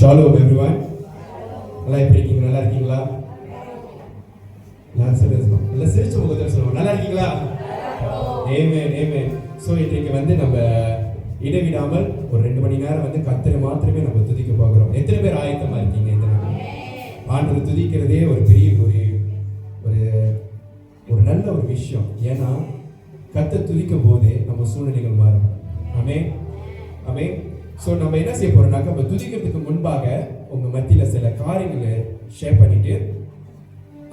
Shalom everyone. நல்லா இருக்கீங்க? நல்லா இருக்கீங்களா? நல்லா சிரிச்ச முகத்தில் சொல்லுவோம். நல்லா இருக்கீங்களா? ஆமென் ஆமென். சோ இன்றைக்கு நம்ம இடைவிடாமல் ஒரு 2 மணி நேரம் கர்த்தரை மாத்திரமே நம்ம துதிக்க போகிறோம். எத்தனை பேர் ஆயத்தமா இருக்கீங்க இந்த நாள்? ஆண்டவரை துதிக்கிறதே ஒரு பெரிய ஒரு நல்ல ஒரு விஷயம். ஏன்னா கர்த்தரை துதிக்கும் போதே நம்ம சூழ்நிலைகள் மாறும். ஆமென் ஆமென். ஸோ நம்ம என்ன செய்ய போறோம்னாக்க, நம்ம துதிக்கிறதுக்கு முன்பாக உங்க மத்தியில சில காரியங்களை ஷேர் பண்ணிட்டு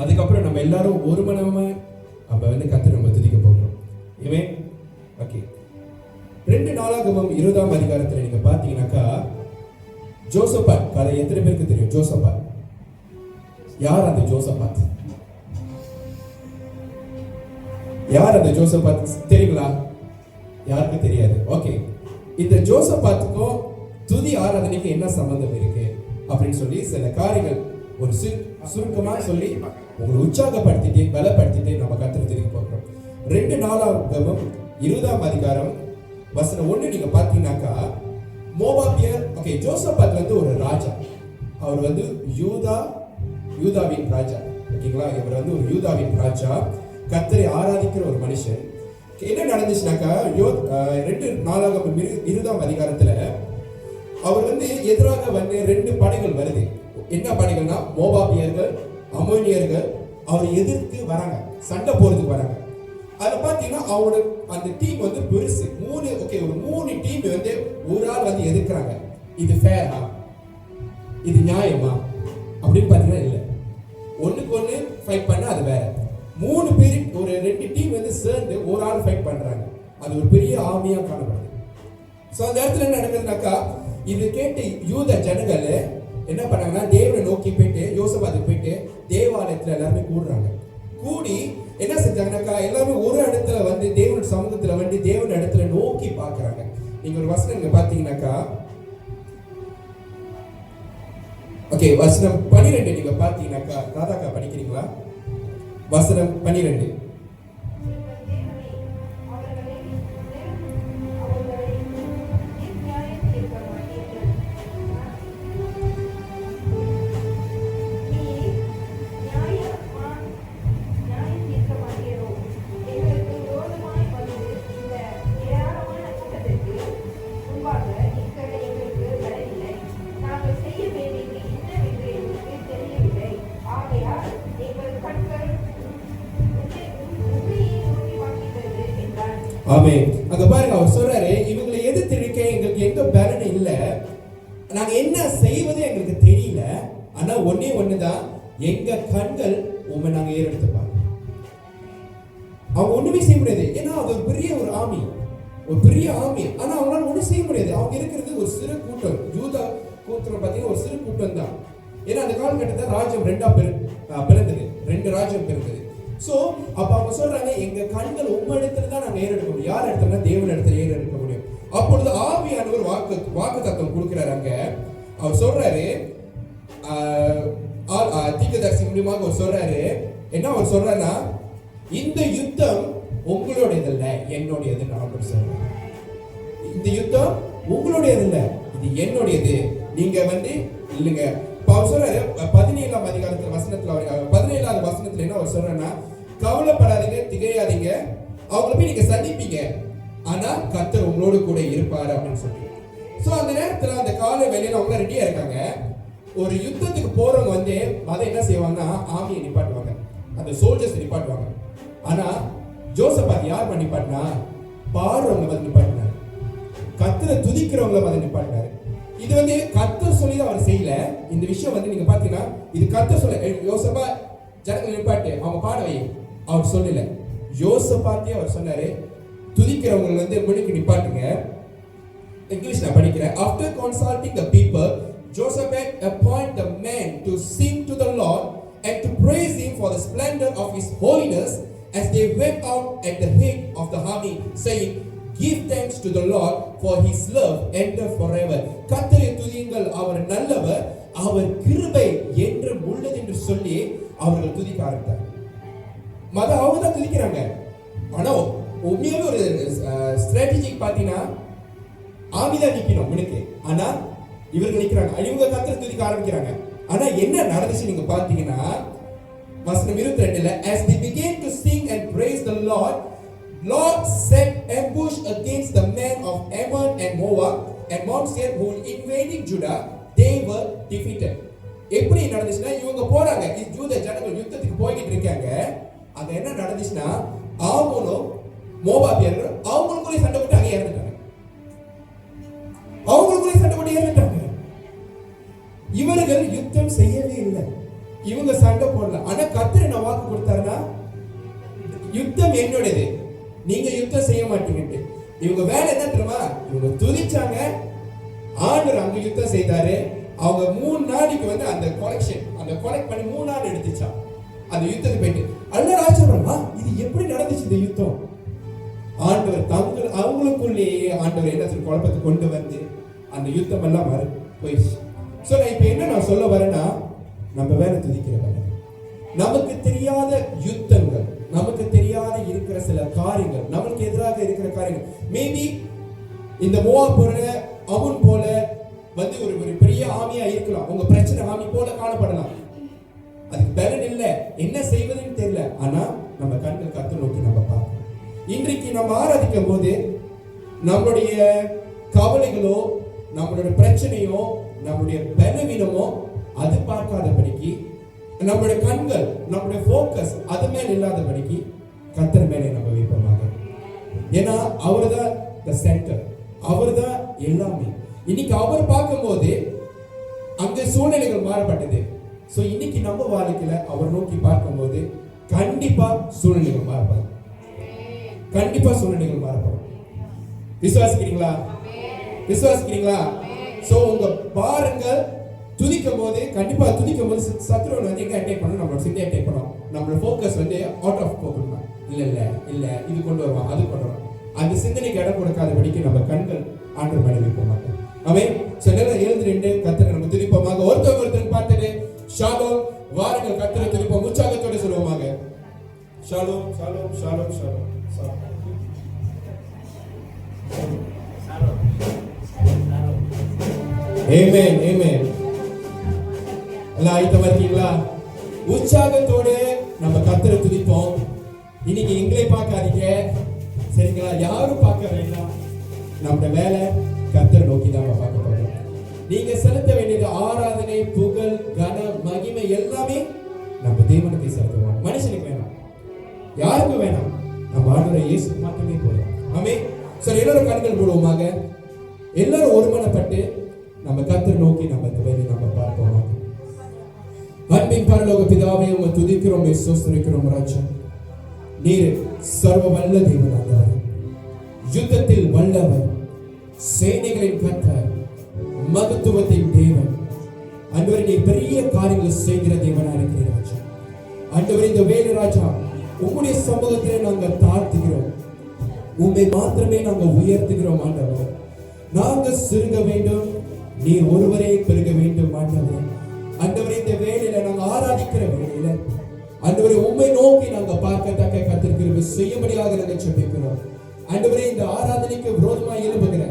அதுக்கப்புறம் நம்ம எல்லாரும் ஒரு மனமா நம்ம கர்த்தரை நம்ம துதிக்க போகிறோம். ஆமென். ஓகே. 2 நாளாகமம் 20ஆம் அதிகாரத்துல நீங்க பாத்தீங்கன்னாக்கா, ஜோசபாத் கதை எத்தனை பேருக்கு தெரியும்? ஜோசபாத் யார்? அந்த ஜோசபாத் யார்? அந்த ஜோசபாத் தெரியுங்களா? யாருக்கு தெரியாது? ஓகே. இந்த ஜோசபாத்துக்கும் துதி ஆராதனைக்கு என்ன சம்பந்தம் இருக்கு அப்படின்னு சொல்லி சில காரியங்கள் ஒரு சுருக்கமா சொல்லி உங்களை உற்சாகப்படுத்திட்டு பலப்படுத்திட்டு நம்ம கர்த்தரை துதிக்க போகிறோம். 2 நாளாகமம் 20ஆம் அதிகாரம் வசனம் 1 நீங்க பாத்தீங்கன்னாக்கா, மோவாபியர். ஓகே, ஜோசபாத் ஒரு ராஜா. அவர் யூதாவின் ராஜா. ஓகேங்களா? இவர் ஒரு யூதாவின் ராஜா, கர்த்தரை ஆராதிக்கிற ஒரு மனுஷன். என்ன நடந்துச்சுனாக்கா, 2 நாளாகமம் 20ஆம் அதிகாரத்துல அவர் எதிராக 2 படைகள் வருது. என்ன படைகள்னா, மோவாபியர்கள், அம்மோனியர்கள் அவரை எதிர்த்து வராங்க, சண்டை போறதுக்கு வராங்க. அதை பாத்தீங்கன்னா அவரோட அந்த டீம் பெருசு. 3 டீம் ஒரு ஆள் எதிர்க்கிறாங்க. இது ஃபேரா? இது நியாயமா அப்படின்னு பாத்தீங்கன்னா இல்ல. ஒண்ணுக்கு ஒண்ணு ஃபைட் பண்ணா அது வேற. 3 பேர் ஒரு 2 டீம் சேர்ந்து ஒரு ஆள் ஃபைட் பண்றாங்க. அது ஒரு பெரிய ஆர்மியா காணப்படுது. சோ அந்த இடத்துல என்ன நடக்குதுனாக்கா, இது கேட்டு யூத ஜனங்கள் என்ன பண்ணாங்கன்னா, தேவனை நோக்கி போயிட்டு யோசபாத்துக்கு போயிட்டு தேவாலயத்துல எல்லாருமே கூடுறாங்க. கூடி என்ன செஞ்சாங்கன்னாக்கா, எல்லாமே ஒரு இடத்துல தேவனுடைய சமூகத்துல தேவன் இடத்துல நோக்கி பாக்குறாங்க. நீங்க ஒரு வசனம் இங்க பாத்தீங்கன்னாக்கா, ஓகே, வசனம் 12 நீங்க பாத்தீங்கன்னாக்கா, ராதாக்கா படிக்கிறீங்களா? வசனம் 12. ஆமென். அங்க பாருங்க, அவர் சொல்றாரு, இவங்களை எதிர்த்து நிற்க எங்களுக்கு எந்த பலனும் இல்ல, நாங்க என்ன செய்வது எங்களுக்கு தெரியல. ஆனா ஒண்ணே ஒண்ணுதான், எங்க கண்கள் உண்மை நாங்க ஏறெடுத்து பார்க்கணும். அவங்க ஒண்ணுமே செய்ய முடியாது. ஏன்னா அது ஒரு பெரிய ஆர்மி. ஆனா அவங்களால ஒண்ணும் செய்ய முடியாது. அவங்க இருக்கிறது ஒரு சிறு கூட்டம். யூதா கூட்டம் பாத்தீங்கன்னா ஒரு சிறு கூட்டம் தான். ஏன்னா அந்த காலகட்டத்தில் ராஜ்யம் 2ஆ பிளந்தது. 2 ராஜ்யம் பிறந்தது. சோ அப்ப அவங்க சொல்றாங்க, எங்க கண்கள் உங்க இடத்துல தான் நாங்க ஏறெடுக்க முடியும். யார் இடத்துல? தேவன் இடத்துல ஏறெடுக்க முடியும். அப்பொழுது ஆவியானவர் வாக்கு தத்துவம் கொடுக்கிறாரு. அங்க அவர் சொல்றாரு, தீர்க்கதரிசி மூலமாக அவர் சொல்றாரு. என்ன அவர் சொல்றாருன்னா, இந்த யுத்தம் உங்களுடையது இல்ல, என்னுடையது. நான் சொல்றேன், இந்த யுத்தம் உங்களுடையது இல்ல, இது என்னுடையது. நீங்க இல்லைங்க. அவர் சொல்றாரு 17ஆம் அதிகாரத்துல வசனத்துல 17ஆவது வசனத்துல என்ன அவர் சொல்றேன்னா, கவலைப்படாதீங்க, திகையாதீங்க, அவங்கள போய் நீங்க சந்திப்பீங்க, ஆனா கர்த்தர் உங்களோடு கூட இருப்பாரு அப்படின்னு சொல்லி. சோ அந்த நேரத்துல அந்த காலை வேலையில அவங்க ரெடியா இருக்காங்க. ஒரு யுத்தத்துக்கு போறவங்க என்ன செய்வாங்கன்னா, ஆர்மியை நிப்பாட்டுவாங்க, அந்த சோல்ஜர்ஸ் நிப்பாட்டுவாங்க. ஆனா ஜோசபாத் யார் நிப்பாட்டினா? பாடுறவங்க நிப்பாட்டினாரு, கர்த்தரை துதிக்கிறவங்க நிப்பாட்டினாரு. இது கர்த்தர் சொல்லி அவர் செய்யல. இந்த விஷயம் நீங்க பாத்தீங்கன்னா, இது கர்த்தர் சொல்ல, யோசபாத் ஜனங்கள் நிப்பாட்டு அவங்க பாடவை அவர் சொல்லல. யோசபாத்தே அவர் சொன்னாரு, துதிக்கிறவங்க முன்னுக்கு நிப்பாட்டுங்க. இங்கிலீஷ் நான் படிக்கிறேன். After consulting the people, Josaphat appointed the men to sing to the Lord and to praise him for the splendor of his holiness as they went out at the head of the army, saying, Give thanks to the Lord, for his love endures forever. கர்த்தரை துதியுங்கள், அவர் நல்லவர், அவர் கிருபை என்றும் உள்ளது என்று சொல்லி அவர்கள் துதிக்க ஆரம்பித்தார். அவங்க தான் துதிக்கிறாங்க. ஆனா உண்மையாவே ஒரு ஸ்ட்ராட்டஜிக் பாத்தீங்கன்னா, ஆவிதான் நிக்கணும் முன்னுக்கு. ஆனா இவர்கள் நிக்கிறாங்க, இவங்க கர்த்தரை துதிக்க ஆரம்பிக்கிறாங்க. ஆனா என்ன நடந்துச்சு நீங்க பாத்தீங்கன்னா வசனம் 22ல as they began to sing and praise the Lord set ambush against the men of Ammon and Moab and Mount Seir who were invading Judah. They were defeated. எப்படி நடந்துச்சுன்னா இவங்க போறாங்க, யூத ஜனங்கள் யுத்தத்துக்கு போயிட்டு இருக்காங்க. அங்க என்ன நடந்துச்சுன்னா ஆமோனும் மோவாபியர்கள் அவங்களுக்குள்ளே சண்டை போட்டு அங்கே இறந்துட்டாங்க. அவங்களுக்குள்ளே சண்டை போட்டு இறந்துட்டாங்க. இவர்கள் யுத்தம் செய்யவே இல்லை, இவங்க சண்டை போடல. ஆனா கர்த்தர் என்ன வாக்கு கொடுத்தாருன்னா யுத்தம் என்னுடையது, நீங்க யுத்தம் செய்ய மாட்டீங்கன்னு. இவங்க வேலை என்ன தெரியுமா? இவங்க துதிச்சாங்க, ஆண்டவர் அங்க யுத்தம் செய்தாரு. அவங்க 3 நாளைக்கு அந்த கொலெக்ட் பண்ணி 3 நாள் எடுத்துச்சா அந்த யுத்தத்துக்கு போயிட்டு. அல்ல ராஜா இது எப்படி நடந்துச்சு இந்த யுத்தம்? ஆண்டவர் அவங்களுக்குள்ளேயே ஆண்டவர் என்ன குழப்பத்தை கொண்டு வந்து அந்த யுத்தம் எல்லாம் போயிடுச்சு. சோ நான் இப்ப என்ன நான் சொல்ல வரேன்னா, நம்ம வேலை துதிக்கிற வேலை, நமக்கு தெரியாத யுத்தங்கள், நமக்கு தெரியாத இருக்கிற சில காரியங்கள், நமக்கு எதிராக இருக்கிற காரியங்கள், மேபி இந்த மோவாப் போல அமுன் போல ஒரு பெரிய ஆமியா இருக்கலாம், உங்க பிரச்சனை ஆமி போல காணப்படலாம். அதுக்கு பலன் இல்ல, என்ன செய்வதுன்னு தெரியல. ஆனா நம்ம கண்கள் கர்த்தரை நோக்கி நம்ம பார்க்கணும். இன்றைக்கு நம்ம ஆராதிக்கும் போது நம்மளுடைய கவலைகளோ, நம்மளுடைய பிரச்சனையோ, நம்மளுடைய பலவீனமோ அது பார்க்காதபடிக்கு, நம்மளுடைய கண்கள், நம்மளுடைய போக்கஸ் அது மேல இல்லாதபடிக்கு கர்த்தர் மேலே நம்ம வைப்போமாக. ஏன்னா அவர்தான் தி சென்டர், அவர்தான் எல்லாமே. இன்னைக்கு அவர் பார்க்கும்போது அங்க சூழ்நிலைகள் மாறப்பட்டது. சோ இன்னைக்கு நம்ம வாழ்க்கையில அவர் நோக்கி பார்க்கும்போது கண்டிப்பா சூழ்நிலைகள் மாறப்படும், கண்டிப்பா சூழ்நிலைகள் மாறப்படும். விசுவாசிக்கிறீங்களா? விசுவாசிக்கிறீங்களா? சோ உங்க பாருங்கள் துதிக்கும் போது, கண்டிப்பா துதிக்கும் போது சத்துருவன் எங்க அட்டாக் பண்ணணும், நம்மளோட சிந்தையை அட்டாக் பண்ணும். நம்மளோட ஃபோக்கஸ் அவுட் ஆஃப் போகணும். இல்ல இது கொண்டு வருவான், அது கொண்டு வருவான். அந்த சிந்தனைக்கு இடம் கொடுக்காதபடிக்கு நம்ம கண்கள் ஆண்டவர் மேல வைப்போம் மாட்டோம். ஆமென். சோ எல்லாம் எழுந்து கர்த்தரை நம்ம துதிப்போமாக. ஒருத்தர் பார்த்துட்டு ஷாலோம், வாருங்கள் கர்த்தரை துதிப்போம், உற்சாகத்தோட சொல்லுவோமாக. ஷாலோம் ஷாலோம் ஷாலோம் ஷாலோம் ஷாலோம். ஆமென் ஆமென். எல்லாம் ஆயத்தமா இருக்கீங்களா? உற்சாகத்தோட நம்ம கர்த்தரை துதிப்போம். இன்னைக்கு எங்களை பார்க்காதீங்க, சரிங்களா? யாரும் பார்க்க வேண்டாம். நம்ம வேலை கர்த்தரை நோக்கி தான் பார்க்க போறோம். நீங்க செலுத்த வேண்டியது ஆராதனை, புகழ், கன, மகிமை எல்லாமே நம்ம தேவனுக்கு செலுத்துவோம். மனுஷனுக்கு வேணாம், யாருக்கும் வேணாம். நம்ம ஆண்டவரை இயேசு மட்டுமே போதும். ஆமென். சரி, எல்லாரும் கண்கள் மூடுவோமாக. எல்லாரும் ஒருமனப்பட்டு நம்ம கர்த்தரை நோக்கி நம்ம இந்த வேலையை நம்ம பார்ப்போம். அன்பின் பரலோக பிதாவே, உம்மை துதிக்கிறோம், ஸ்தோத்திரிக்கிறோம் ராஜா. நீர் சர்வ வல்ல தேவன், ஆண்டவரே, யுத்தத்தில் வல்லவர், சேனைகளின் கர்த்தர், மகத்துவத்தின் தேவன். ஆண்டவரே, நீ பெரிய காரியங்களை செய்கிற தேவனா இருக்கிறீர் ராஜா. ஆண்டவரே, இந்த வேலை ராஜா உம்முடைய சமூகத்திலே நாங்கள் தாழ்த்துகிறோம், உம்மை மாத்திரமே நாங்கள் உயர்த்துகிறோம். ஆண்டவரே, நாங்கள் சிறுக வேண்டும், நீர் ஒருவரே பெருக வேண்டும். ஆண்டவரே, ஆண்டவரே, இந்த வேலையில நாங்கள் ஆராதிக்கிற வேலையில ஆண்டவரே உம்மை நோக்கி நாங்கள் பார்க்கத்தக்க கர்த்தர் கிருபை செய்யும்படியாக நாங்கள் ஜெபிக்கிறோம். ஆண்டவரே, இந்த ஆராதனைக்கு விரோதமாய் எழும்புகிற,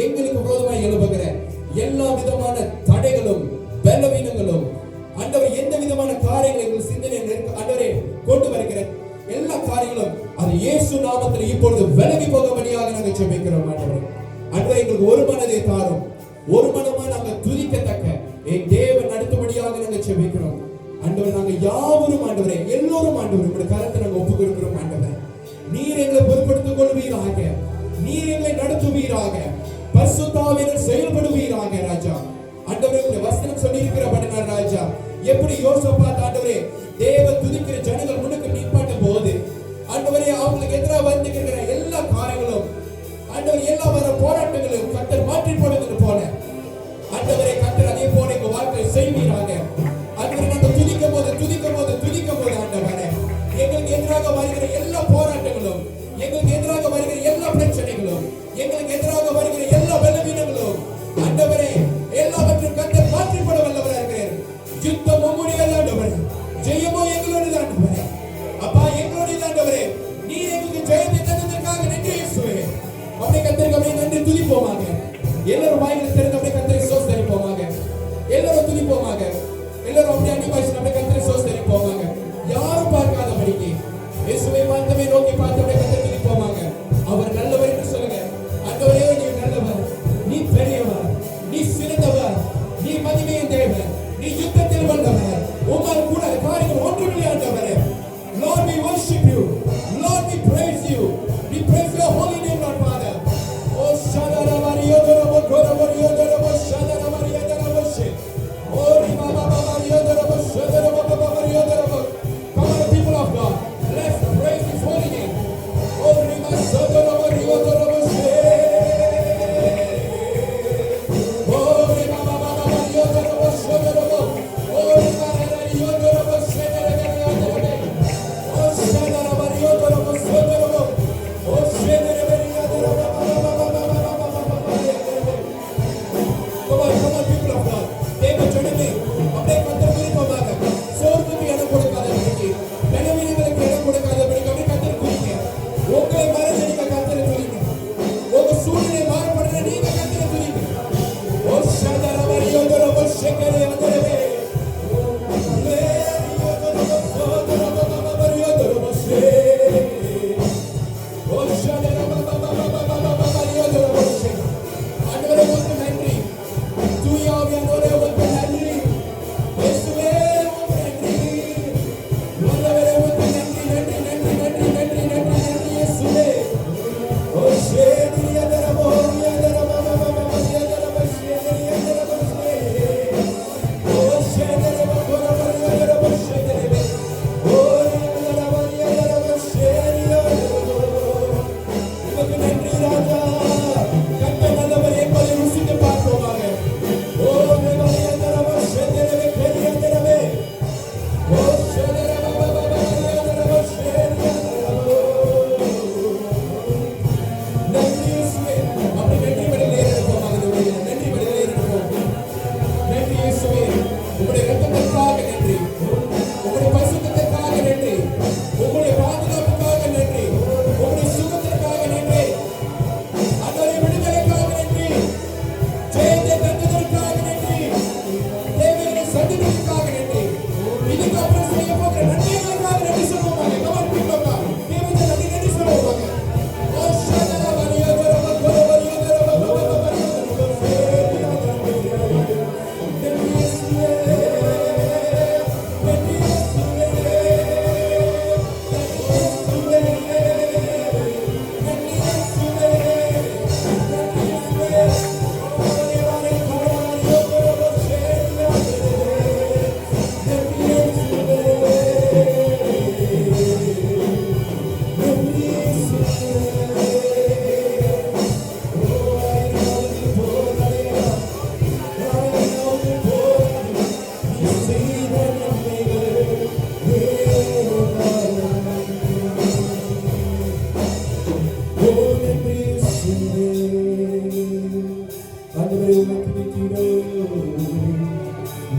எங்களுக்கு விரோதமாய் எழும்புகிற எல்லா விதமான தடைகளும் பலவீனங்களும், ஆண்டவரே, எந்த விதமான காரியங்கள் எங்கள் சிந்தனை ஆண்டவரே கொண்டு வருகிற எல்லா காரியங்களும் அது இயேசு நாமத்தில் இப்பொழுது விலகி போகும்படியாக நாங்கள் ஜெபிக்கிறோம். ஆண்டவரே, ஆண்டவரே, எங்களுக்கு ஒரு மனதை தாரும், ஒரு மனமா நாங்கள் துதிக்கத்தக்க என் தேவன் நடத்தும்படியாக நாங்கள் ஜெபிக்கிறோம். ஆண்டவரே, நாங்கள் யாவரும் ஆண்டவரே, எல்லோரும் ஆண்டவரே உங்களுடைய கரத்தை நாங்கள் ஒப்புக் கொடுக்கிறோம். ஆண்டவரே, நீர் எங்களை பொறுப்படுத்திக் கொள்வீராக, நீர் எங்களை நடத்துவீராக, பரிசுத்த ஆவியானவர் செயல்படுவீராக ராஜா. ஆண்டவரே, உங்களுடைய வசனம் சொல்லி இருக்கிறபடினால ராஜா, எப்படி யோசபாத் ஆண்டவரே தேவ துதிக்கிற ஜனங்கள் முன்னுக்கு நிற்பாட்ட போது ஆண்டவரே அவங்களுக்கு எதிராக வந்துகிற எல்லா காரியங்களும் ஆண்டவர் எல்லா வர போராட்டங்களும் கர்த்தர் மாற்றி போடுவது போல ஆண்டவரே கர்த்தர் அதே போல எங்க வாழ்க்கை செய்வீராக. ஆண்டவரே, நாங்கள் துதிக்கும் போது ஆண்டவரே எங்களுக்கு எதிராக வருகிற எல்லா போராட்டங்களும், எங்களுக்கு எதிராக வருகிற எல்லா பிரச்சனைகளும், எங்களுக்கு எதிராக வருகிற எல்லா பலவீனங்களும் ஆண்டவரே எல்லாவற்றையும் கர்த்தர் மாற்றி போட வல்லவராக இருக்கிறார். யுத்தம் உம்முடையது ஆண்டவரே, ஜெயமோ எங்களுடையது ஆண்டவரே. அப்பா, எங்களுடையது ஆண்டவரே, நீர் எங்களுக்கு ஜெயத்தை தந்ததற்காக நன்றி இயேசுவே. அப்படியே கர்த்தருக்கு அப்படியே நன்றி துதிப்போமாக. எல்லாரும் வாய்களை திறந்து அப்படியே கர்த்தரை ஸ்தோத்திரிப்போம்.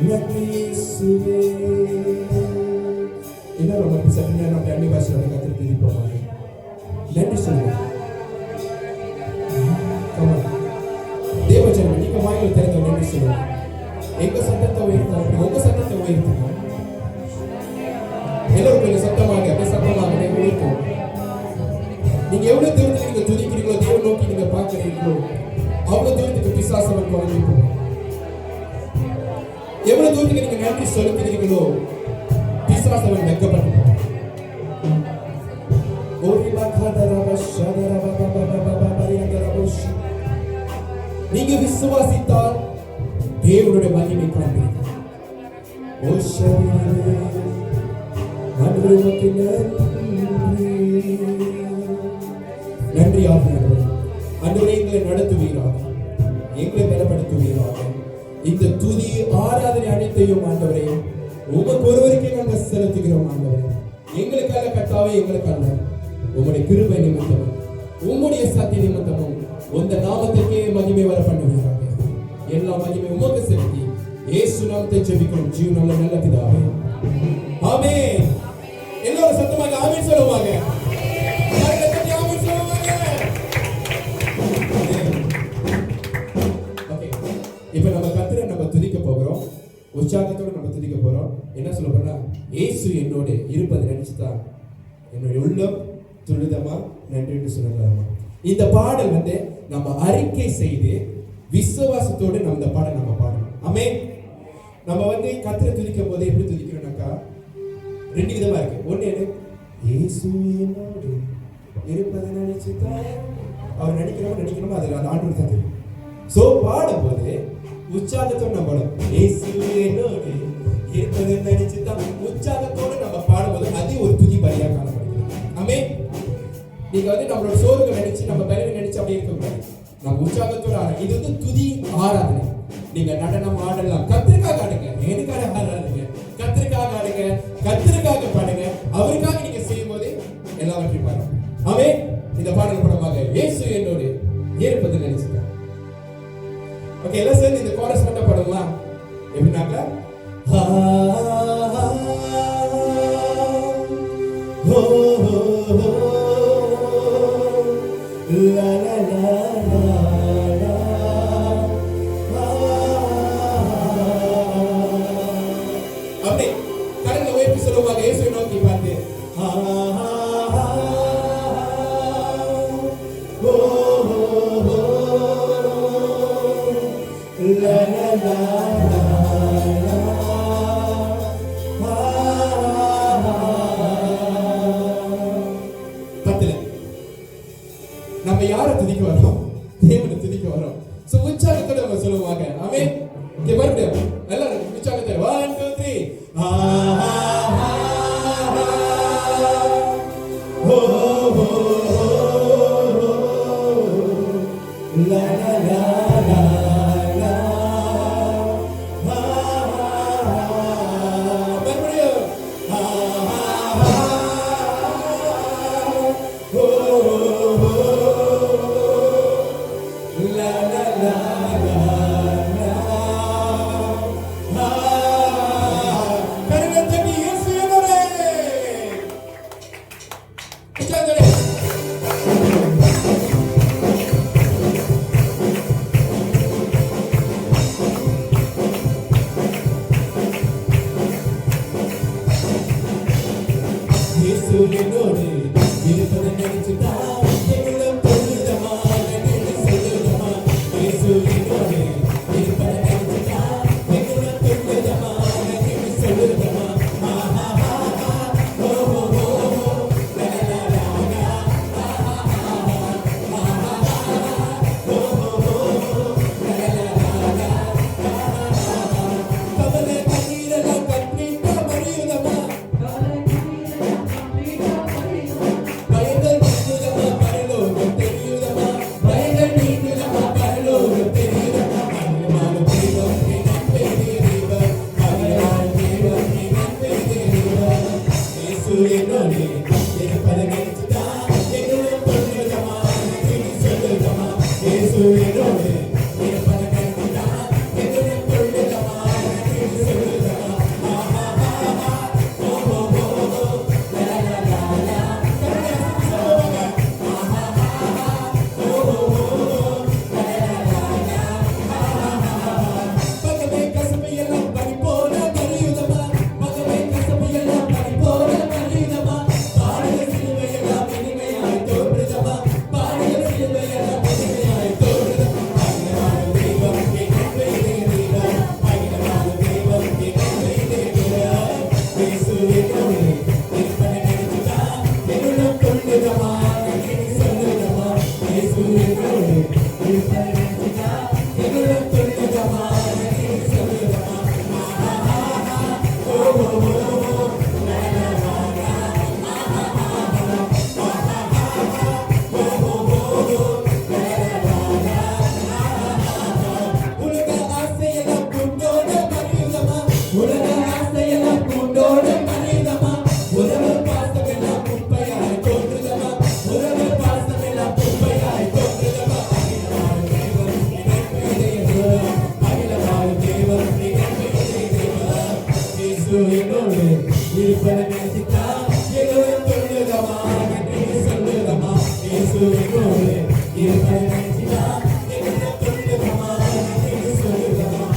நன்றி இயேசுவே. இன்னும் ரொம்ப சற்று நேரம் நம்ம அந்நிய பாஷையோட கற்றுக் துதிப்போம். நன்றி சொல்லுங்க. தேவஜனமே, நீங்க வாயில திறந்த நன்றி சொல்லுங்க. எங்க சத்தத்தை உயர்த்தாங்க, உங்க சத்தத்தை உயர்த்துங்க. எல்லாரும் கொஞ்சம் சத்தமாக, அப்படியே சத்தமாக உயர்த்தும். நீங்க எவ்வளவு தூரத்துக்கு நீங்க துதிக்கிறீங்களோ, தேவன் நோக்கி நீங்க பார்க்கிறீங்களோ, அவ்வளவு தூரத்துக்கு பிசாசவன் குறைஞ்சி போகும். எவ்வளவு தூரத்துக்கு நீங்க நன்றி செலுத்துகிறீங்களோ, பிசாசவன் வெட்கப்பட்டு போகும். நீங்க விசுவாசித்தால் தேவனுடைய மகிமை காண்பீர்கள். நன்றி ஆண்டவரே. ஆண்டவரே, எங்களை நடத்துவீராக, எங்களை பலப்படுத்துவீராக. இந்த துதி ஆராதனை அனைத்தையும் ஆண்டவரே உமக்கு ஒருவருக்கே நாங்கள் செலுத்துகிறோம். ஆண்டவரே, எங்களுக்காக கர்த்தாவே, எங்களுக்காக உம்முடைய கிருபை நிமித்தமும் உம்முடைய சத்திய நிமித்தமும் உந்த நாமத்துக்கே மகிமை வர பண்ணுவீராக. எல்லா மகிமை உமக்கு செலுத்தி இயேசு நாமத்தை ஜெபிக்கிறோம் ஜீவனுள்ள நல்ல பிதாவே, ஆமென். எல்லாரும் சத்தமாக ஆமென் சொல்லுவாங்க. இப்ப நம்ம கர்த்தரை நம்ம துதிக்க போகிறோம். உற்சாகத்தோட நம்ம துதிக்க போறோம். என்ன சொல்ல போறோம்னா, இயேசு என்னோட இருப்பதை நினைச்சுதான் என்னுடைய உள்ளம் துரிதமா நன்றி என்று சொல்லலாமா. இந்த பாடல் நம்ம அறிக்கை செய்து விசுவாசத்தோடு நம்ம இந்த பாடல் நம்ம பாடணும். ஆமென். நம்ம கர்த்தரை துதிக்கும் போது எப்படி துதிக்கிறோம்னாக்கா, ரெண்டு விதமா இருக்கு. ஒண்ணு, இயேசு என்னோடு இருப்பதை நினைச்சுதான் அவர் நடிக்கணுமா, அது அந்த ஆண்டவர் தான் தெரியும். சோ பாடும் போது உற்சாகத்தோடு நம்ம பாடும். இயேசு என்னோடு இருப்பதை நினைச்சுதான் உற்சாகத்தோடு நம்ம பாடும்போது அது ஒரு துதி பலியா காணப்படுகிறது. ஆமென். நீங்க நம்மளோட சோர்வுகள் நினைச்சு, நம்ம பலனை நினைச்சு அப்படி இருக்க கூடாது. நம்ம உற்சாகத்தோட ஆடுங்க. இது துதி ஆராதனை. நீங்க நடனம் ஆடலாம், கர்த்தருக்காக ஆடுங்க, எனக்காக ஆடாதீங்க. கர்த்தருக்காக ஆடுங்க, கர்த்தருக்காக பாடுங்க. அவருக்காக நீங்க செய்யும் போது எல்லாவற்றையும் பாருங்க. ஆமென். இந்த பாடல் படமாக இயேசு என்னோடு இருப்பதை நினைச்சுதான். ஓகே, எல்லாம் சேர்ந்து இந்த கோரஸ் மட்டும் பாடுங்களா? எப்படின்னாக்கா, அப்படி கடந்த உயர்த்தி சொல்லுவாங்க. இயேசுவை நோக்கி பார்த்து நம்ம யாரை துதிக்க வரோம்? தேவனை துதிக்க வரோம். சோ உற்சாகத்தோட நம்ம சொல்லுவாங்க. ஆமென். இங்க மறுபடியும் எல்லாரும் உற்சாகத்தோட 1 2 3 la la la la la. மறுபடியும் la la la la la. கரகத்தடி இயேசு என்னோடே. உற்சாகத்தோட இயேசு என்னோடு இருப்பதை நினைச்சுதான் எங்களும் தொழுதமா, நன்றி சொல்லுதமா. இயேசு என்னோடு இருப்பதை நினைச்சுதான் எங்களும் தொழுதமா, நன்றி சொல்லுதமா. கவலை கண்ணீரெல்லாம் கண்ணீட்டா மறியுதமா, பயங்கள் நீங்குதமா, பரலோகம் தெரியுதமா, பயங்கள் நீங்குதமா, பரலோகம் தெரியுதமா. மகிழ்வான தெய்வம் நீ நன்மை தேவன், மகிழ்வான தெய்வம் நீ நன்மை தேவன். இயேசு என்னோடு இருப்பதை நினைச்சுதான் எங்களும் தொழுதமா, நன்றி சொல்லுதமா. இயேசு என்னோடு இருப்பதை நினைச்சுதான் எங்களும் இருப்பதை நினைச்சிட்டா எங்களும் சொல்லுதமா நன்றி சொல்லுதமா இயேசு எங்களோடு இருப்பதை நினைச்சிட்டா எங்களும் சொல்லுதமா நன்றி சொல்லுதமா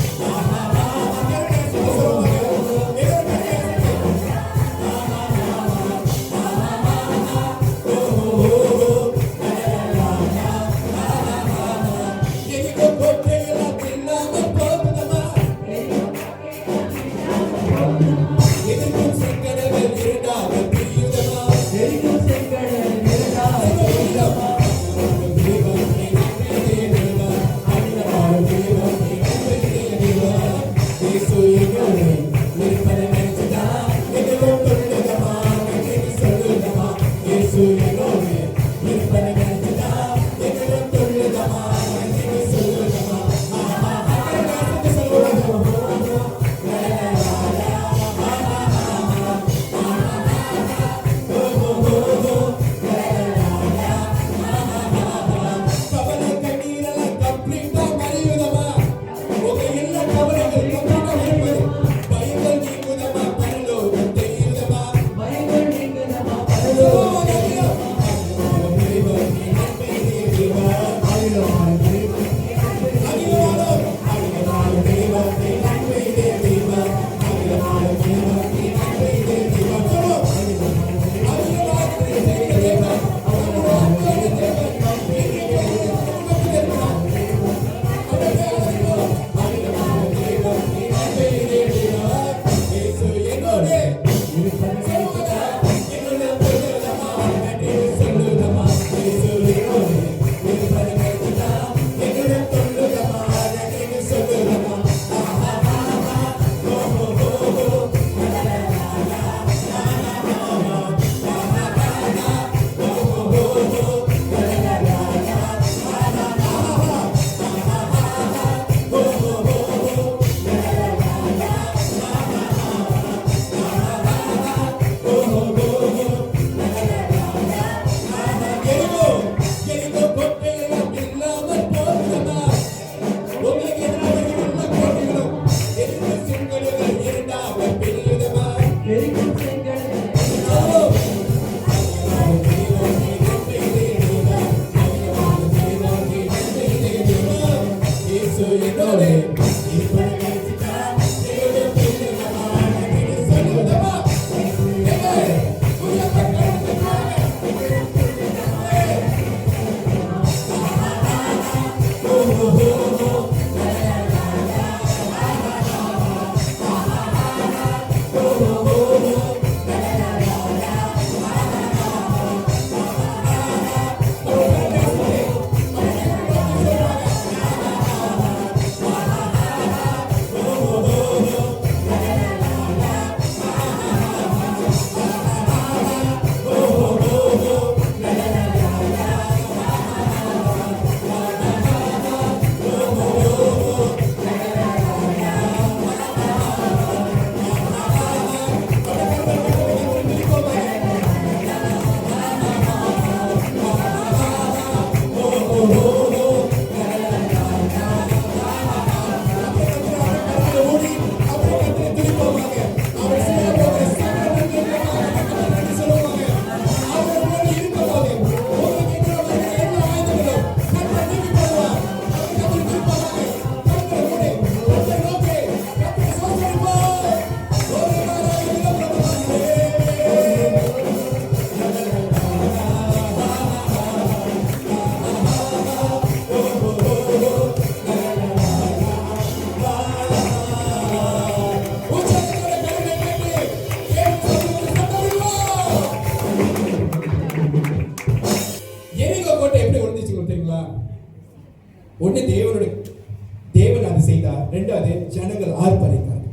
ஒண்ணு தேவன் அதை செய்தார், ரெண்டாவது ஜனங்கள் ஆர்ப்பரித்தார்.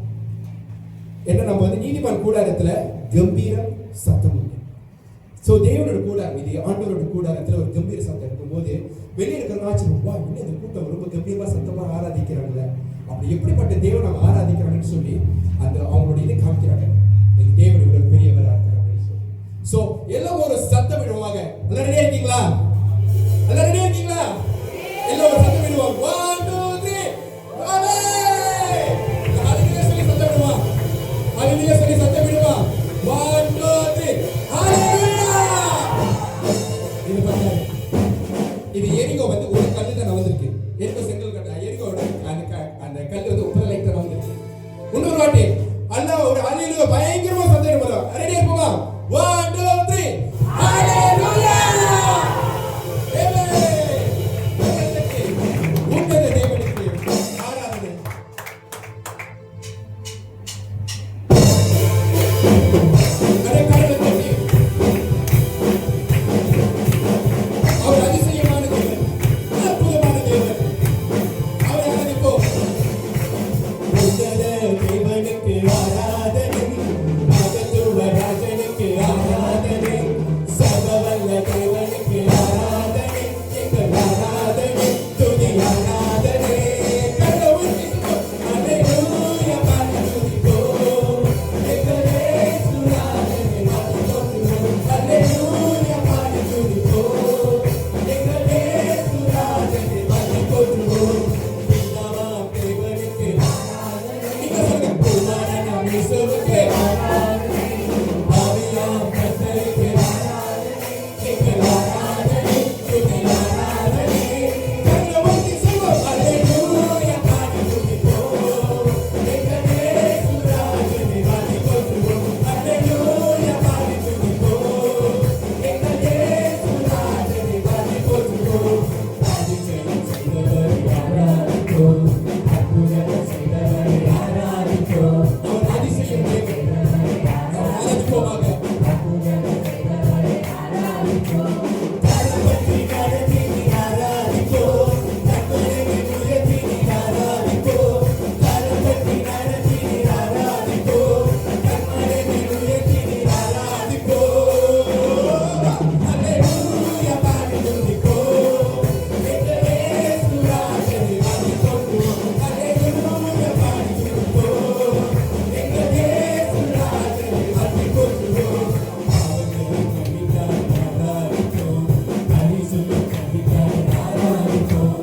என்ன நம்ம நீதிமான் கூடாரத்துல கம்பீர சத்தம் உண்டு. சோ தேவனோட கூடாரம், இது ஆண்டவரோட கூடாரத்துல ஒரு கம்பீர சத்தம் இருக்கும்போது வெளியே இருக்கிற ஆச்சரியம், வா இன்னும் இந்த கூட்டம் ரொம்ப கம்பீரமா சத்தமா ஆராதிக்கிறாங்கல்ல, அப்படி எப்படிப்பட்ட தேவன் அவங்க ஆராதிக்கிறாங்கன்னு சொல்லி அந்த அவங்களோட இதை காமிக்கிறாங்க. எங்க தேவன் இவ்வளவு பெரியவரா இருக்கிறாங்கன்னு சொல்லி. சோ எல்லாம் ஒரு சத்தம் விடுவாங்க. எல்லாம் ரெடியா இருக்கீங்களா? எல்லாம் ரெடியா இருக்கீங்களா? எல்லாம் ஒரு சத்தம் விடுவாங்க. 1 2 3 ஹalleluya சொல்லி சத்தம் விடுவாங்க. ஹalleluya சொல்லி சத்தம் விடுவாங்க. பாட்டு அல்ல ஒரு ஹalleluya பயங்கரமா சத்தம் போடுறோம். ரெடியா இருப்போமா? 1 2 3 ஹalleluya. உன்னத தேவனுக்கு ஆராதனை. அவர் அதிசயமான தேவன், அற்புதமான தேவன். அவரை ஆராதிப்போம். உன்னத தேவனுக்கு ஆராதனை, மகத்துவ ராஜனுக்கு ஆராதனை, சர்வவல்ல தேவனுக்கு ஆராதனை, எங்கள் ஆராதனை, துதி ஆராதனை. கடவுளுக்கு அல்லேலூயா பாடி துதிப்போம். எங்கள் இயேசு ராஜனை பாடி துதிப்போம். அல்லேலூயா பாடி துதிப்போம். எங்கள் இயேசு ராஜனை பாடி துதிப்போம். பிதாவாம் தேவனுக்கு ஆராதனை, நீங்க சொல்லுங்க. குமாரனாம் இயேசுவுக்கு ஆராதனை, ஆவியாம் கர்த்தருக்கு ஆராதனை, எங்கள் ஆராதனை, துதி ஆராதனை. கடவுளுக்கு சொல்லுவோம். அல்லேலூயா பாடி துதிப்போம். எங்கள் இயேசு ராஜனை பாடி துதிப்போம். அல்லேலூயா பாடி துதிப்போம். எங்கள் இயேசு ராஜனை பாடி துதிப்போம். அதிசயம் செய்தவரை ஆராதிப்போம். அற்புதம் செய்தவரை ஆராதிப்போம். அவர் அதிசயம் செய்தவரை ஆராதிப்போமாக. கரப்பற்றி கடத்தினி ஆராதிப்போம். கற்பனையை உயர்த்தினி ஆராதிப்போம். கரப்பற்றி நடத்தினி ஆராதிப்போம். கற்பனையை உயர்த்தினி ஆராதிப்போம். அல்லேலூயா பாடி துதிப்போம். எங்கள் இயேசு ராஜனை பாடி துதிப்போம். அல்லேலூயா பாடி துதிப்போம். எங்கள் இயேசு ராஜனை பாடி துதிப்போம். பாவங்களை கண்டித்தாய் ஆராதிப்போம். பரிசுத்த கண்டித்தாய் ஆராதிப்போம்.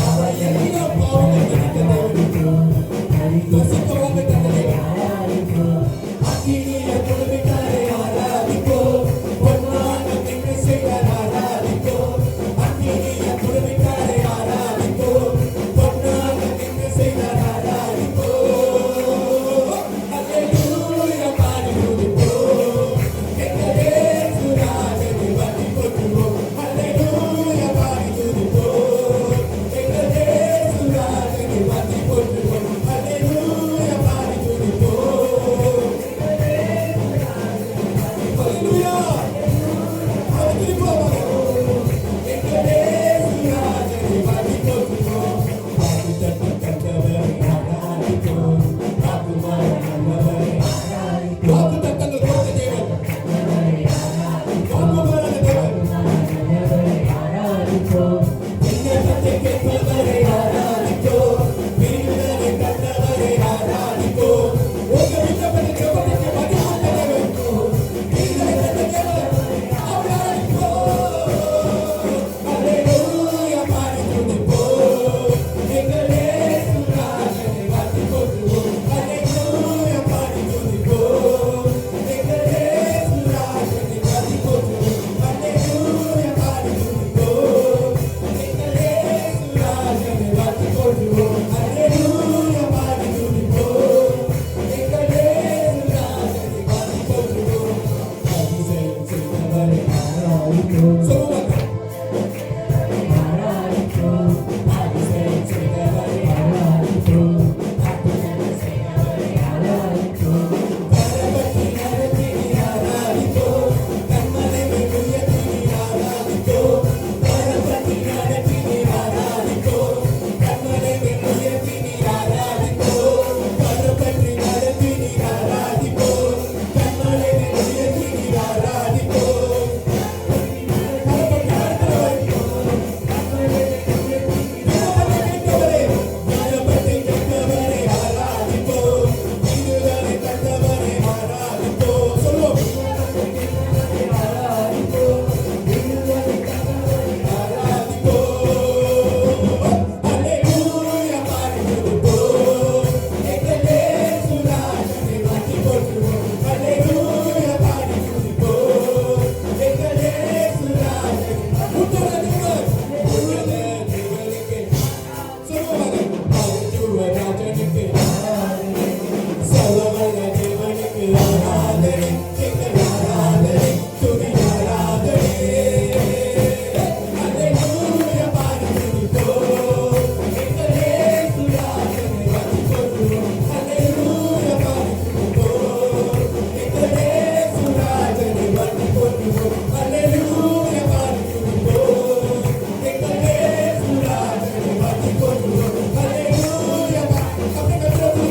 அவையெல்லாம் பாவங்களை கண்டித்தவனுக்கும் பரிசுத்தமாக தந்ததை ஆராதிப்போம். அக்கினிய கொடுமைக்காரை ஆராதிப்போம். பொன்னான திண்ணை செய்தார் ஆராதிப்போம். அக்கினிய கொடுமைக்காரை ஆராதிப்போம். பொன்னான திண்ணை செய்தார் ஆராதிப்போம். அல்லேலூயா பாடி துதிப்போம். எங்கள் இயேசு ராஜனை பாடி துதிப்போம். அல்லேலூயா பாடி துதிப்போம். எங்கள் இயேசு ராஜனை பாடி துதிப்போம். அல்லேலூயா பாடி துதிப்போம். அல்லேலூயா பாடி துதிப்போம். எங்கள் இயேசு ராஜனை பாடி துதிப்போம். வாக்குத்தத்தம் கண்டவரை ஆராதிப்போம். வாக்குமாறு நல்லவரை ஆராதிப்போம். வாக்குத்தத்தங்கள் கொடுத்த தேவன், வாக்குமாறான தேவன். விண்ணப்பத்தை கேட்பவரை ஆராதிப்போம். விருந்தினரை கண்டவரை ஆராதிப்போம். உங்க விண்ணப்பத்தை ஜெபத்திற்கு பதில் கொடுத்த தேவன், விருந்தினரை கண்ட தேவன், அவரை ஆராதிப்போம். அல்லேலூயா பாடி துதிப்போம். எங்கள் இயேசு ராஜனை பாடி துதிப்போம். அல்லேலூயா பாடி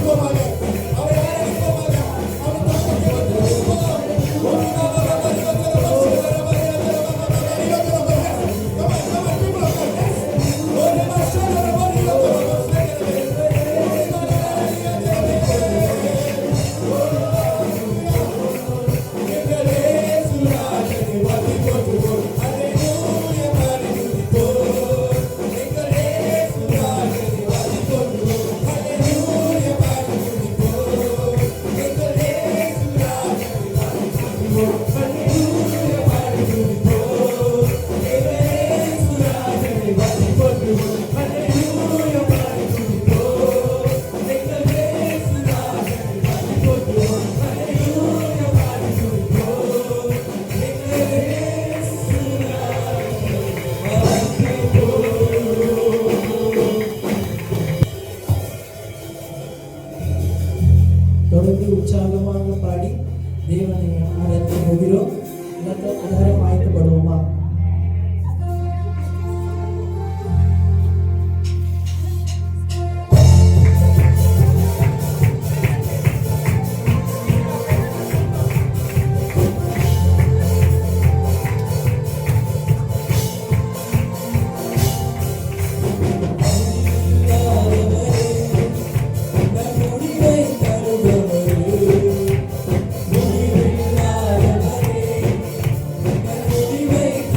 ஆராதிப்போமாக. அவரை ஆராதிப்போமாக. அவர் நாமத்தை உயர்த்துவோம். தொடர்ந்து உற்சாகமாக பாடி தேவனை ஆராதிக்க போகிறோம். எல்லாரும் ஆயத்தப்படுவோமா? Anyway.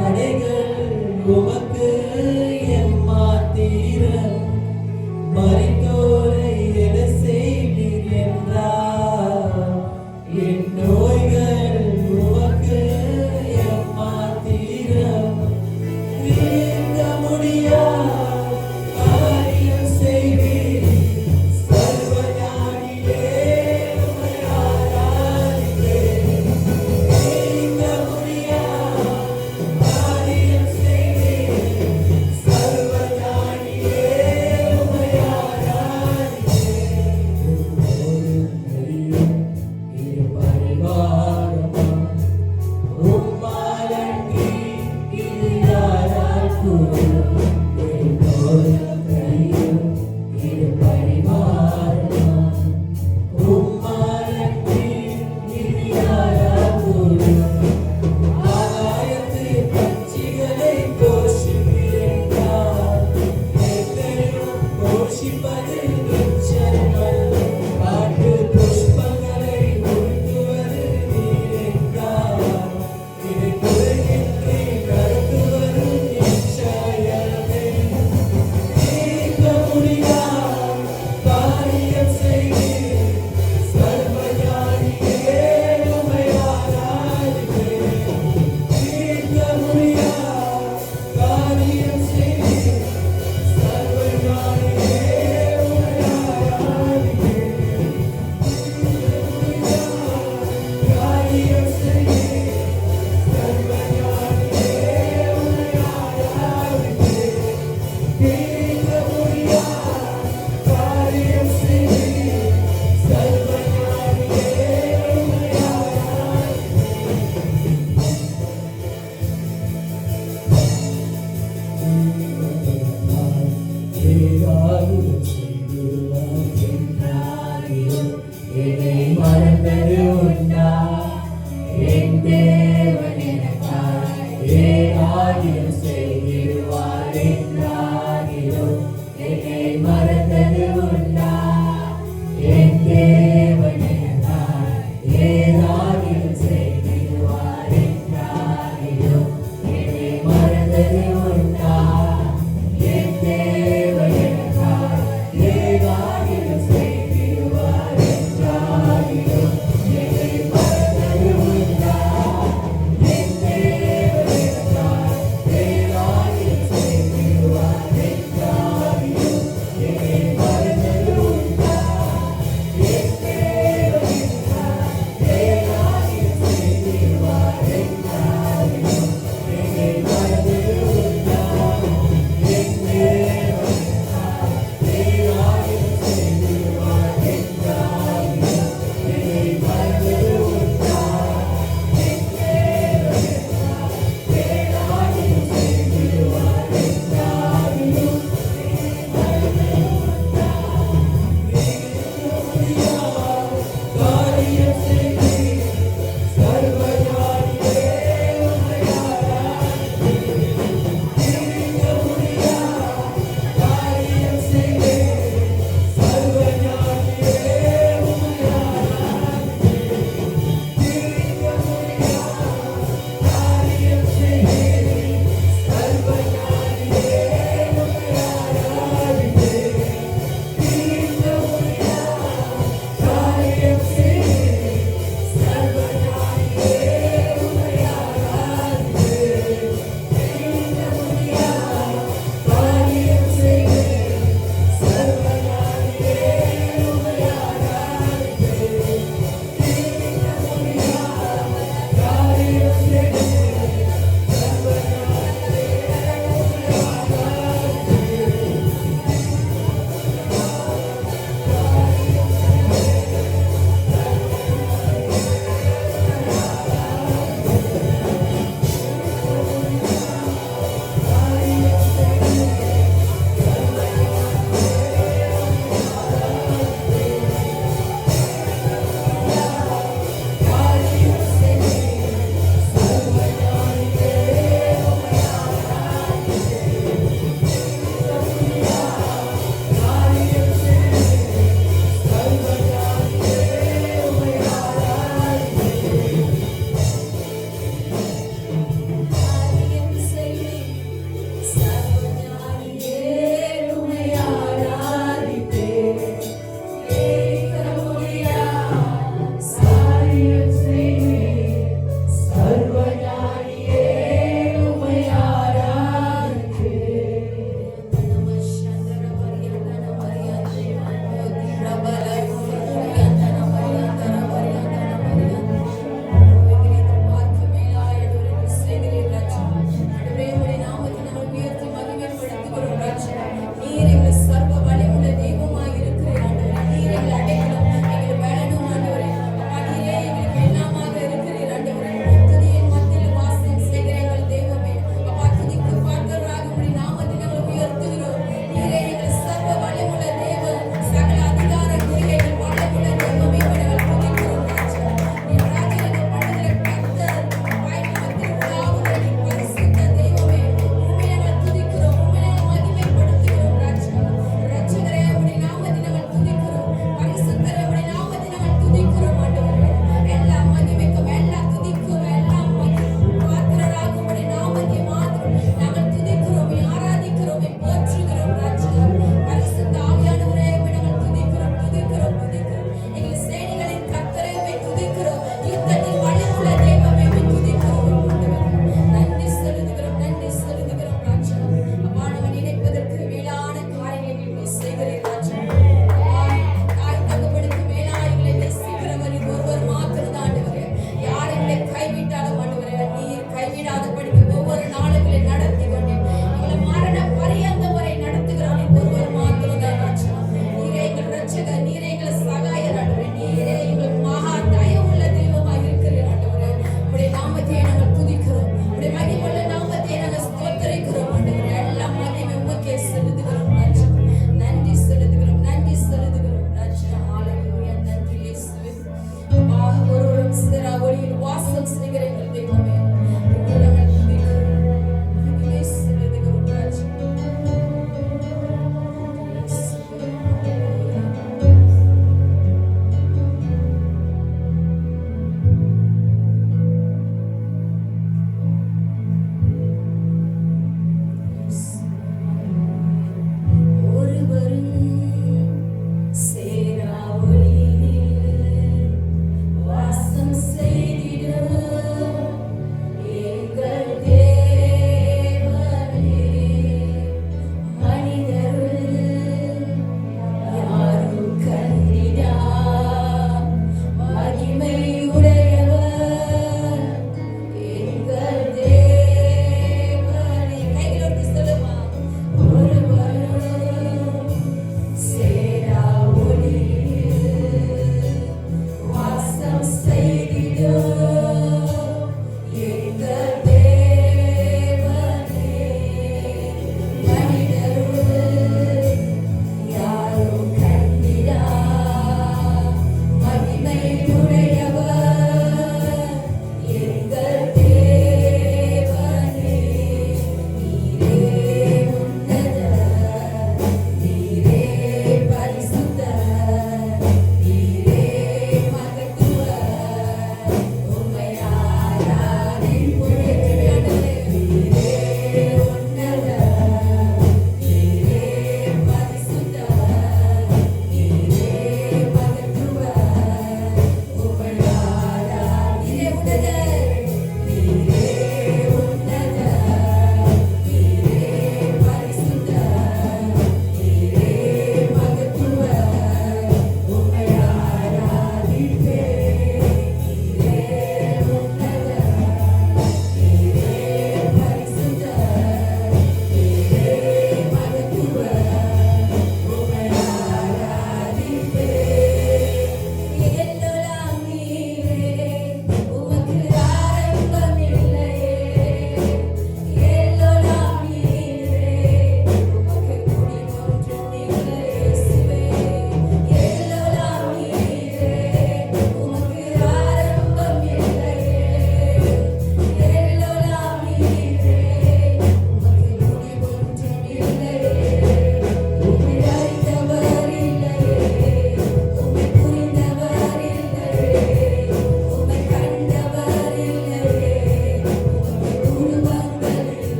தடைகள் உமக்கு எம்மாத்திரம் மரித்தோரை எழ செய்வீர் என்றார். என் நோய்கள் உமக்கு எம்மாத்திரம் தீர்க்க முடியா காரியம் செய்வீர். சர்வஞானியே உம்மை ஆராதிப்பேன். தீர்க்க முடியா காரியம் செய்வீர். சர்வஞானியே உம்மை ஆராதிப்பேன். உம்மோடு தெரியும் இரு பரிவாரமா உம்மாலன்றி இது யாரால் கூறும். உம்மோடு தெரியும் இரு பரிவாரமா உம்மாலன்றி இது யாரால் கூறும். ஆகாயத்து பட்சிகளை போஷிக்கிறேன். எத்தனையும் போஷிப்பது நிச்சயமல்ல. காட்டு புஷ்பங்களை உடுத்துவது நீரென்றார். இதை குறையின்றி நடத்துவது நிச்சயமே. தீர்க்க முடியா காரியம் செய்வீர். சர்வஞானியே உம்மை ஆராதிப்பேன். தீர்க்க முடியா காரியம் செய்வீர். சர்வஞானியே உம்மை ஆராதிப்பேன். காரியம் செய்வீர். சர்வஞானியே உம்மை ஆராதிப்பேன். தீர்க்க முடியா காரியம் செய்வீர். சர்வஞானியே உம்மை என்னை மறந்தது உண்டா? என் தேவன் எனக்காய் ஏதாகிலும் செய்திடுவார் என்றாகிலும் என்னை மறந்தது உண்டா? என் தேவன் எனக்காய் ஏதாகிலும் செய்திடுவார் என்றாகிலும் என்னை மறந்தது உண்டா? என் தேவன் எனக்காய் ஏதாகிலும் செய்திடுவார் என்றாகிலும் என்னை மறந்தது உண்டா? என் தேவன் எனக்காய் ஏதாகிலும் செய்திடுவார் என்றாகிலும் என்னை மறந்தது உண்டா? என் தேவன் எனக்காய் ஏதாகிலும் செய்திடுவார் என்றாகிலும் என்னை மறந்தது உண்டா?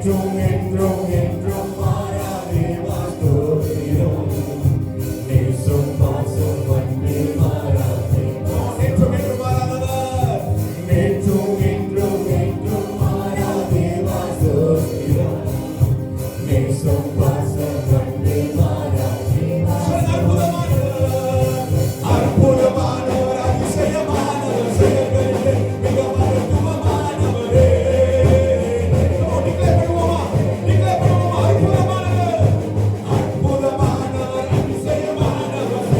நேற்றும் என்றும் என்றும் மாறா தேவா ஸ்தோத்திரம் நேசம் பாசம் அன்பு மாறா தேவா நேற்றும் என்று மாறாதவர் நேற்றும் என்றும் என்றும் மாறா தேவா ஸ்தோத்திரம் நேசம் பாசம் அன்பு மாறா தேவா அற்புதமானவர் அதிசயமானவர் செயல்களிலே மிக மருத்துவமானவரே. declare பண்ணுவோமா? அற்புதமானவர் அதிசயமானவர்.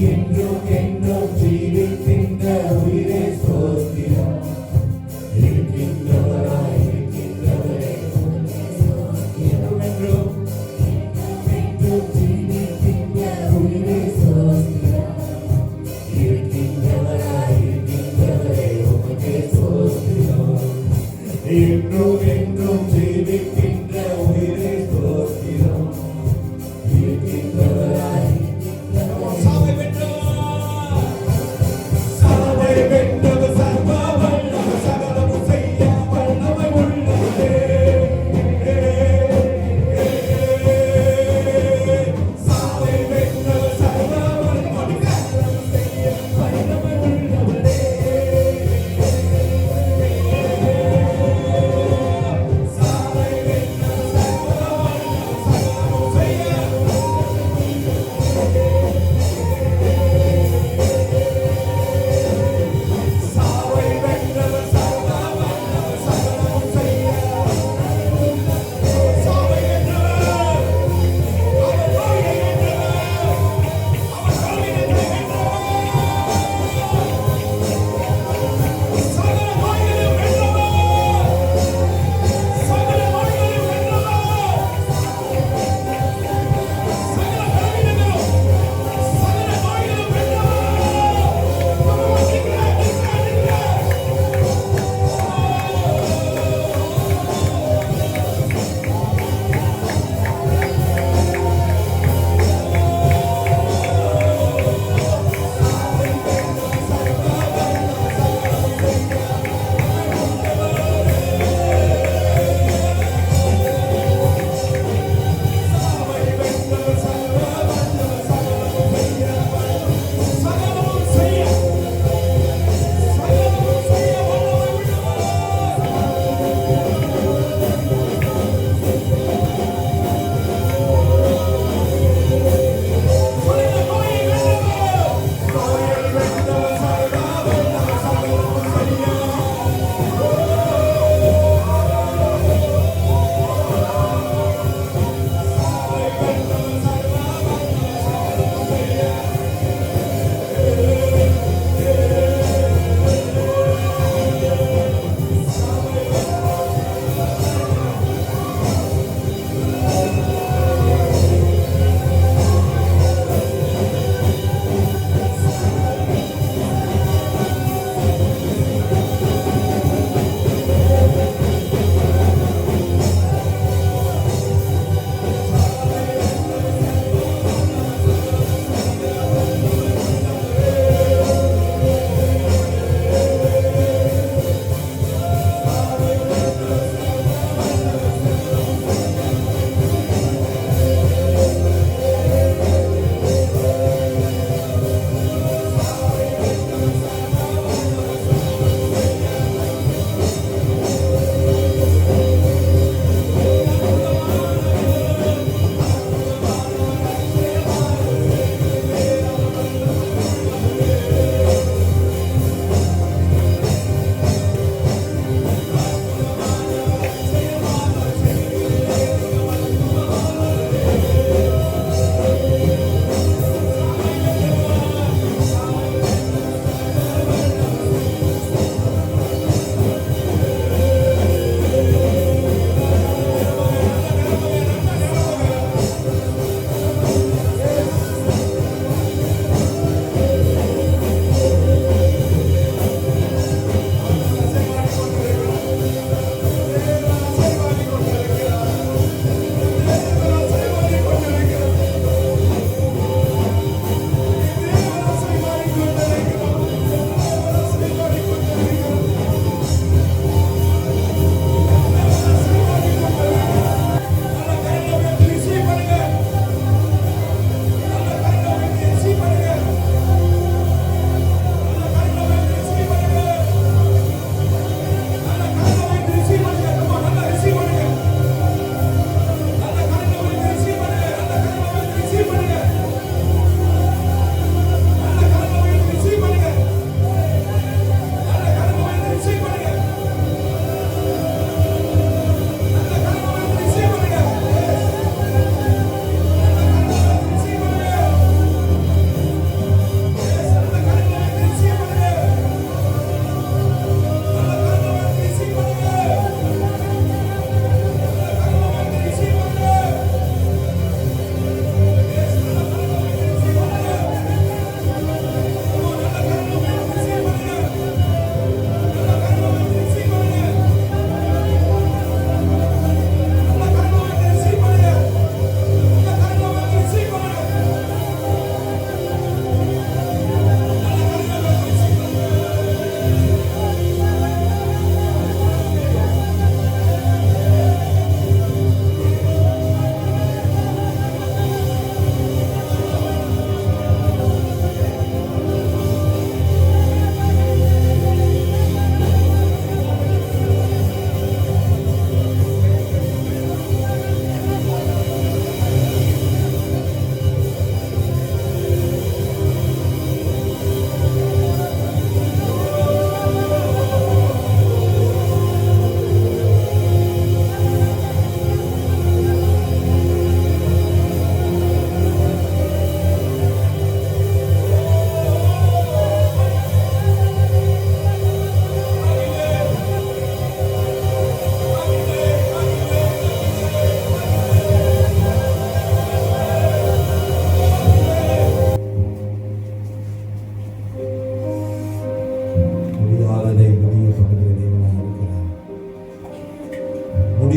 என்றும் என்றும் ஜீவிக்கின்ற உயிரே ஸ்தோத்திரம். இருக்கின்றவராய் இருக்கின்றவரே என்றும் என்றும் என்றும் ஜீவிக்கின்ற உயிரே ஸ்தோத்திரம். இருக்கின்றவராய் இருக்கின்றவரே உமக்கே ஸ்தோத்திரம். என்றும் என்றும் ஜீவிக்கின்ற உயிரே ஸ்தோத்திரம். இருக்கின்றவராய் இருக்கின்றவரே சாவை பெற்றோம்.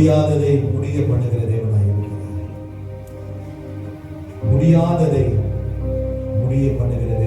முடியாததை முடிய பண்ணுகிற தேவனாய் இருக்கிறார். முடியாததை முடிய பண்ணுகிற